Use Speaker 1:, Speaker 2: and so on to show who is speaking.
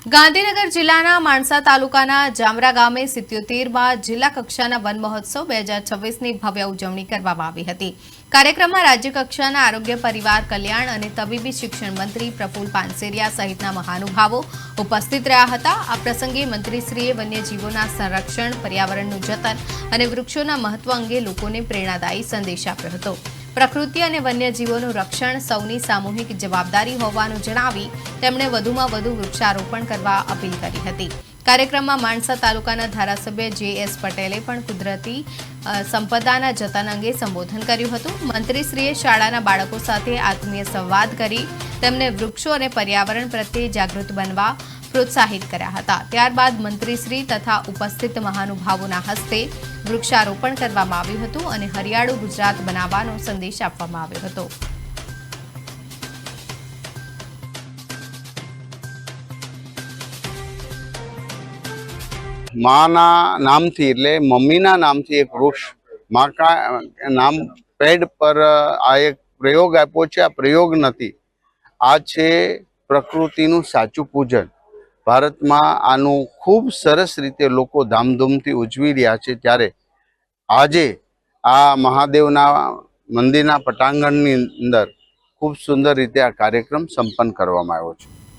Speaker 1: ગાંધીનગર જિલ્લાના માણસા તાલુકાના જામરા ગામે 77માં જિલ્લા કક્ષાના વન મહોત્સવ 2026ની ભવ્ય ઉજવણી કરવામાં આવી હતી। કાર્યક્રમમાં રાજ્ય કક્ષાના આરોગ્ય પરિવાર કલ્યાણ અને તબીબી શિક્ષણ મંત્રી પ્રફુલ પાનસેરિયા સહિતના મહાનુભાવો ઉપસ્થિત રહ્યા હતા। આ પ્રસંગે મંત્રીશ્રીએ વન્યજીવોના સંરક્ષણ, પર્યાવરણનું જતન અને વૃક્ષોના મહત્વ અંગે લોકોને પ્રેરણાદાયી સંદેશ આપ્યો હતો। પ્રકૃતિ અને વન્યજીવોનું રક્ષણ સૌની સામૂહિક જવાબદારી હોવાનું જણાવી તેમણે વધુમાં વધુ વૃક્ષારોપણ કરવા અપીલ કરી હતી। કાર્યક્રમમાં માણસા તાલુકાના ધારાસભ્ય જે.એસ. પટેલે પણ કુદરતી સંપદાના જતન અંગે સંબોધન કર્યું હતું। મંત્રીશ્રીએ શાળાના બાળકો સાથે આત્મીય સંવાદ કરી તેમને વૃક્ષો અને પર્યાવરણ પ્રત્યે જાગૃત બનવા પ્રોત્સાહિત કર્યા હતા। ત્યારબાદ મંત્રીશ્રી તથા ઉપસ્થિત મહાનુભાવોના હસ્તે વૃક્ષારોપણ કરવામાં આવ્યું હતું અને હરિયાળું ગુજરાત બનાવવાનો સંદેશ આપવામાં આવ્યો હતો।
Speaker 2: माँ नाम थी એટલે મમ્મીના નામથી એક વૃક્ષ માં કા નામ પેડ પર આ એક પ્રયોગ આપ્યો છે। આ પ્રયોગ નથી, આ છે પ્રકૃતિનું સાચું પૂજન। ભારતમાં આનું ખૂબ સરસ રીતે લોકો ધામધૂમથી ઉજવી રહ્યા છે। ત્યારે આજે આ મહાદેવના મંદિરના પટાંગણની અંદર ખૂબ સુંદર રીતે આ કાર્યક્રમ સંપન્ન કરવામાં આવ્યો છે।